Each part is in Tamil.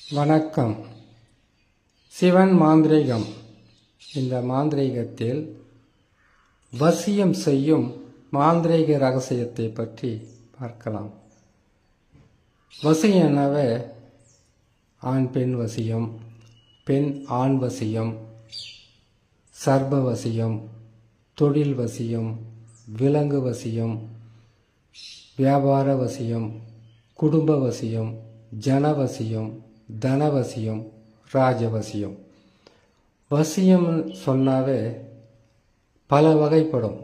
வணக்கம். சிவன் மாந்திரீகம். இந்த மாந்திரீகத்தில் வசியம் செய்யும் மாந்திரீக ரகசியத்தை பற்றி பார்க்கலாம். வசியம் என்னவே ஆண் பெண் வசியம், பெண் ஆண் வசியம், சர்ப வசியம், தொழில் வசியம், விலங்கு வசியம், வியாபார வசியம், குடும்ப வசியம், ஜனவசியம், தனவசியம், ராஜவசியம். வசியம் சொன்னாவே பல வகைப்படும்.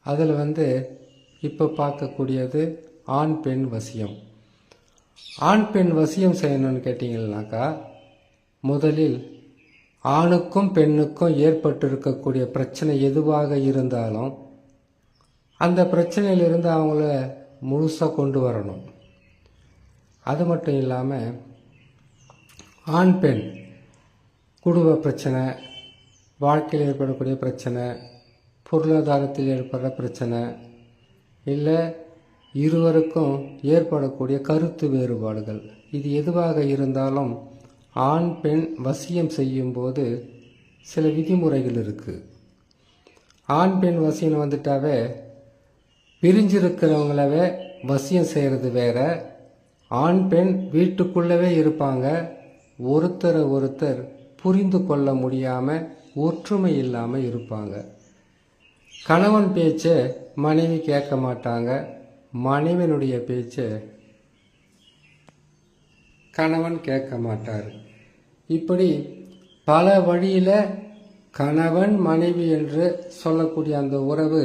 அதில் இப்போ பார்க்கக்கூடியது ஆண் பெண் வசியம். ஆண் பெண் வசியம் செய்யணும்னு கேட்டிங்கன்னாக்கா, முதலில் ஆணுக்கும் பெண்ணுக்கும் ஏற்பட்டிருக்கக்கூடிய பிரச்சனை எதுவாக இருந்தாலும் அந்த பிரச்சனையிலிருந்து அவங்கள முழுசாக கொண்டு வரணும். அது மட்டும் இல்லாமல் ஆண் பெண் குடும்ப பிரச்சனை, வாழ்க்கையில் ஏற்படக்கூடிய பிரச்சனை, பொருளாதாரத்தில் ஏற்படுற பிரச்சனை, இல்லை இருவருக்கும் ஏற்படக்கூடிய கருத்து வேறுபாடுகள், இது எதுவாக இருந்தாலும் ஆண் பெண் வசியம் செய்யும்போது சில விதிமுறைகள் இருக்குது. ஆண் பெண் வசியம் வந்துட்டாவே பிரிஞ்சிருக்கிறவங்களவே வசியம் செய்கிறது வேற. ஆண் பெண் வீட்டுக்குள்ளவே இருப்பாங்க, ஒருத்தரை ஒருத்தர் புரிந்து கொள்ள முடியாமல் ஒற்றுமை இல்லாமல் இருப்பாங்க. கணவன் பேச்சை மனைவி கேட்க மாட்டாங்க, மனைவினுடைய பேச்சை கணவன் கேட்க மாட்டார். இப்படி பல வழியில் கணவன் மனைவி என்று சொல்லக்கூடிய அந்த உறவு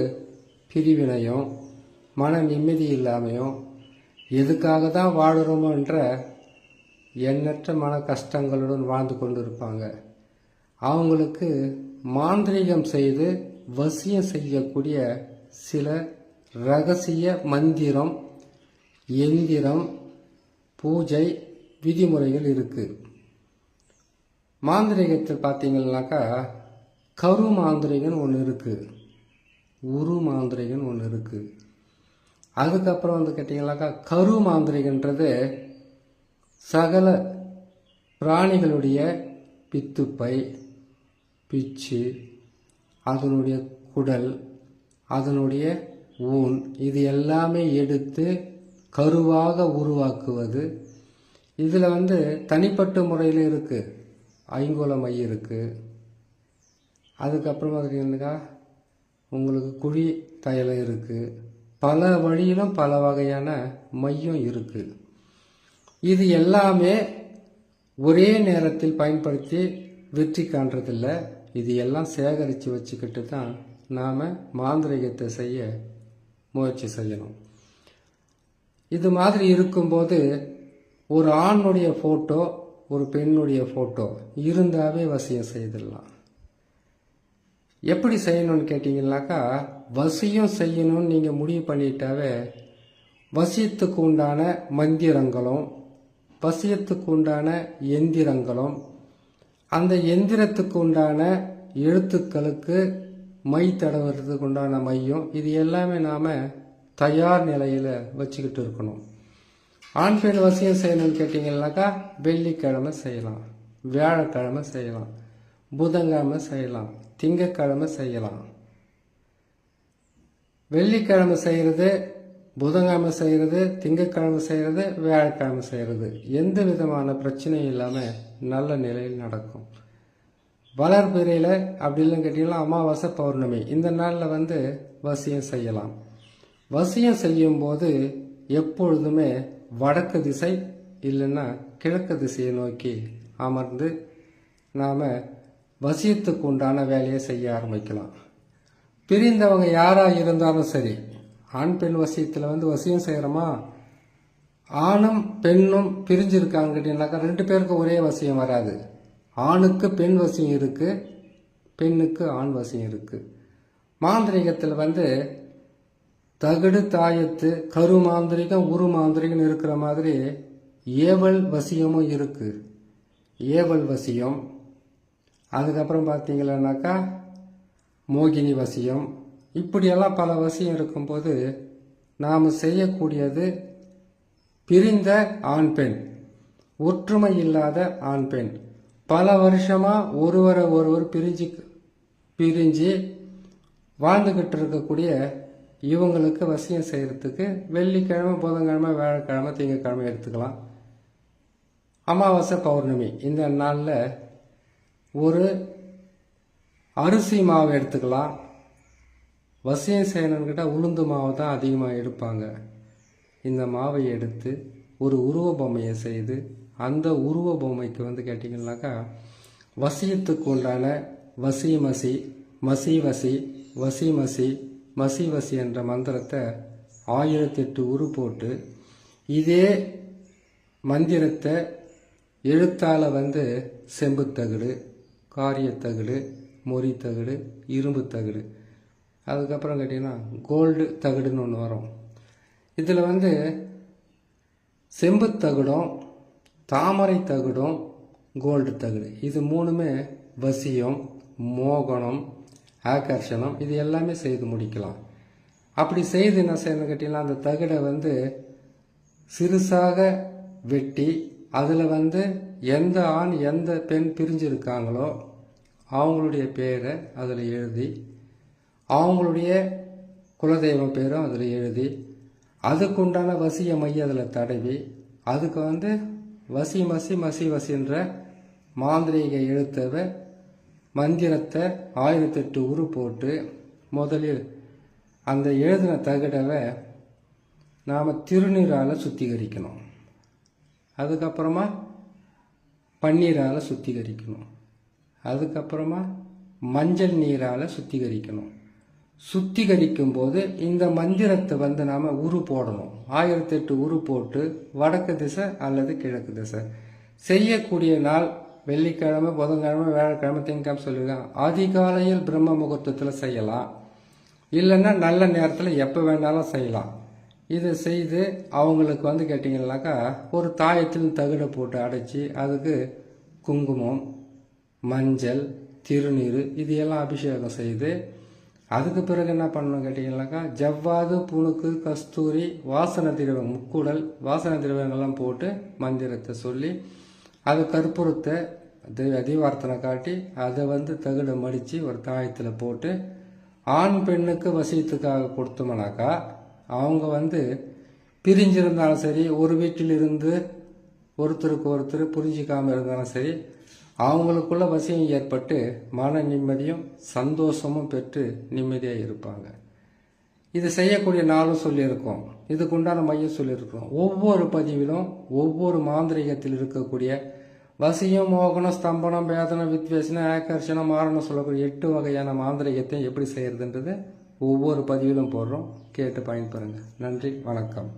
பிரிவினையும் மன நிம்மதி இல்லாமையும் எதுக்காக தான் வாழுறோமோ என்ற எண்ணற்ற மன கஷ்டங்களுடன் வாழ்ந்து கொண்டிருப்பாங்க. அவங்களுக்கு மாந்திரீகம் செய்து வசியம் செய்யக்கூடிய சில ரகசிய மந்திரம், எந்திரம், பூஜை விதிமுறைகள் இருக்குது. மாந்திரீகத்தில் பார்த்தீங்கன்னாக்கா கரு மாந்திரிகன் ஒன்று இருக்குது, உரு மாந்திரிகன் ஒன்று இருக்குது. அதுக்கப்புறம் கேட்டிங்கனாக்கா கரு மாந்திரிகன்றது சகல பிராணிகளுடைய பித்துப்பை, பிச்சு, அதனுடைய குடல், அதனுடைய ஊன், இது எல்லாமே எடுத்து கருவாக உருவாக்குவது. இதில் தனிப்பட்ட முறையில் இருக்குது. ஐங்கோல மை இருக்குது. அதுக்கப்புறம் பார்த்தீங்கன்னாக்கா உங்களுக்கு குழி தைலம் இருக்குது. பல வழியிலும் பல வகையான மையம் இருக்குது. இது எல்லாமே ஒரே நேரத்தில் பயன்படுத்தி வெற்றி காண்றதில்ல. இது எல்லாம் சேகரித்து வச்சுக்கிட்டு தான் நாம் மாந்திரீகத்தை செய்ய முயற்சி செய்யணும். இது மாதிரி இருக்கும்போது ஒரு ஆணுடைய ஃபோட்டோ, ஒரு பெண்ணுடைய ஃபோட்டோ இருந்தாவே வசியம் செய்திடலாம். எப்படி செய்யணும்னு கேட்டிங்கன்னாக்கா, வசியம் செய்யணும்னு நீங்கள் முடிவு பண்ணிட்டாவே வசியத்துக்கு உண்டான மந்திரங்களும் வசியத்துக்கு உண்டான எந்திரங்களும் அந்த எந்திரத்துக்கு உண்டான எழுத்துக்களுக்கு மை தடவுறதுக்கு உண்டான மையம், இது எல்லாமே நாம் தயார் நிலையில் வச்சுக்கிட்டு இருக்கணும். ஆண் பெண் வசியம் செய்யணும்னு கேட்டிங்கன்னாக்கா வெள்ளிக்கிழமை செய்யலாம், வியாழக்கிழமை செய்யலாம், புதன்கிழமை செய்யலாம், திங்கக்கிழமை செய்யலாம். வெள்ளிக்கிழமை செய்கிறது, புதன்கிழமை செய்கிறது, திங்கக்கிழமை செய்கிறது, வியாழக்கிழமை செய்கிறது, எந்த விதமான பிரச்சனையும் இல்லாமல் நல்ல நிலையில் நடக்கும். வளர்பிறையில் அப்படி இல்லைன்னு கேட்டிங்கன்னா அமாவாசை, பௌர்ணமி, இந்த நாளில் வசியம் செய்யலாம். வசியம் செய்யும்போது எப்பொழுதுமே வடக்கு திசை இல்லைன்னா கிழக்கு திசையை நோக்கி அமர்ந்து நாம் வசியத்துக்கு உண்டான வேலையை செய்ய ஆரம்பிக்கலாம். பிரிந்தவங்க யாராக இருந்தாலும் சரி, ஆண் பெண் வசியத்தில் வசியம் செய்கிறோமா, ஆணும் பெண்ணும் பிரிஞ்சிருக்காங்க கேட்டீங்கன்னாக்கா ரெண்டு பேருக்கும் ஒரே வசியம் வராது. ஆணுக்கு பெண் வசியம் இருக்குது, பெண்ணுக்கு ஆண் வசியம் இருக்குது. மாந்திரிகத்தில் தகடு தாயத்து, கரு மாந்திரிகம், உரு மாந்திரிகம் இருக்கிற மாதிரி ஏவல் வசியமும் இருக்குது. ஏவல் வசியம், அதுக்கப்புறம் பார்த்தீங்கன்னாக்கா மோகினி வசியம், இப்படியெல்லாம் பல வசியம் இருக்கும்போது நாம் செய்யக்கூடியது பிரிந்த ஆண் பெண் ஒற்றுமை இல்லாத ஆண் பெண், பல வருஷமா ஒருவரை ஒருவர் பிரிஞ்சு வாழ்ந்துகிட்டு இருக்கக்கூடிய இவங்களுக்கு வசியம் செய்யறதுக்கு வெள்ளிக்கிழமை, புதன்கிழமை, வியாழக்கிழமை, திங்கக்கிழமை எடுத்துக்கலாம். அமாவாசை, பௌர்ணமி இந்த நாளில் ஒரு அரிசி மாவு எடுத்துக்கலாம். வசியம் செய்யணும்னு உளுந்து மாவு தான் அதிகமாக எடுப்பாங்க. இந்த மாவை எடுத்து ஒரு உருவ பொம்மையை செய்து அந்த உருவ பொம்மைக்கு கேட்டிங்கன்னாக்கா வசியத்துக்கு உண்டான வசி மசி, மசி வசி, வசி மசி, மசி வசி என்ற மந்திரத்தை 1008 உரு போட்டு இதே மந்திரத்தை எழுத்தால் செம்புத்தகடு, காரியத்தகடு, மொரித்தகடு, இரும்பு தகடு, அதுக்கப்புறம் கேட்டிங்கன்னா கோல்டு தகடுன்னு ஒன்று வரும். இதில் செம்புத்தகடும் தாமரை தகடும் கோல்டு தகடு இது மூணுமே வசியம், மோகனம், ஆகர்ஷணம் இது எல்லாமே செய்து முடிக்கலாம். அப்படி செய்து என்ன செய்யணும்னு கேட்டிங்கன்னா அந்த தகடை சிறுசாக வெட்டி அதில் எந்த ஆண் எந்த பெண் பிரிஞ்சிருக்காங்களோ அவங்களுடைய பேரை அதில் எழுதி, அவங்களுடைய குலதெய்வம் அதில் எழுதி, அதுக்குண்டான வசிய மைய அதில் தடவி, அதுக்கு வசி மசி, மசி வசின்ற மாந்திரீக எழுத்தவை மந்திரத்தை 1008 உரு போட்டு முதலில் அந்த எழுதின தகடவை நாம் திருநீரால் சுத்திகரிக்கணும். அதுக்கப்புறமா பன்னீரால் சுத்திகரிக்கணும். அதுக்கப்புறமா மஞ்சள் நீரால் சுத்திகரிக்கணும். சுத்திகரிக்கும் போது இந்த மந்திரத்தை நாம் உரு போடணும். 1008 உரு போட்டு வடக்கு திசை அல்லது கிழக்கு திசை. செய்யக்கூடிய நாள் வெள்ளிக்கிழமை, புதன்கிழமை, வியாழக்கிழமை, திங்கக்கிழமை சொல்லியிருக்காங்க. அதிகாலையில் பிரம்ம முகூர்த்தத்தில் செய்யலாம், இல்லைன்னா நல்ல நேரத்தில் எப்போ வேணாலும் செய்யலாம். இதை செய்து அவங்களுக்கு கேட்டிங்கன்னாக்கா ஒரு தாயத்தில் தகடை போட்டு அடைச்சி அதுக்கு குங்குமம், மஞ்சள், திருநீர் இது எல்லாம் அபிஷேகம் செய்து அதுக்கு பிறகு என்ன பண்ணணும் கேட்டிங்கன்னாக்கா ஜவ்வாது, புணுக்கு, கஸ்தூரி, வாசனை திரவியம், முக்குடல் வாசனை திரவியங்கள்லாம் போட்டு மந்திரத்தை சொல்லி அது கற்பூரத்தை தீவார்த்தனை காட்டி அதை தகடை மடித்து ஒரு தாயத்தில் போட்டு ஆண் பெண்ணுக்கு வசியத்துக்காக கொடுத்தோம்னாக்கா அவங்க பிரிஞ்சிருந்தாலும் சரி, ஒரு வீட்டிலிருந்து ஒருத்தருக்கு ஒருத்தர் புரிஞ்சிக்காமல் இருந்தாலும் சரி, அவங்களுக்குள்ள வசியம் ஏற்பட்டு மன நிம்மதியும் சந்தோஷமும் பெற்று நிம்மதியாக இருப்பாங்க. இது செய்யக்கூடிய நாளும் சொல்லியிருக்கோம், இதுக்குண்டான மையம் சொல்லியிருக்கோம். ஒவ்வொரு பதிவிலும் ஒவ்வொரு மாந்திரிகத்தில் இருக்கக்கூடிய வசியம், மோகனம், ஸ்தம்பனம், வேதனம், வித்வேசனம், ஆகர்ஷணம், மாரணம் சொல்லக்கூடிய 8 வகையான மாந்திரிகத்தை எப்படி செய்யறதுன்றது ஒவ்வொரு பதிவிலும் போடுறோம். கேட்டு பயன்பெறுங்க. நன்றி, வணக்கம்.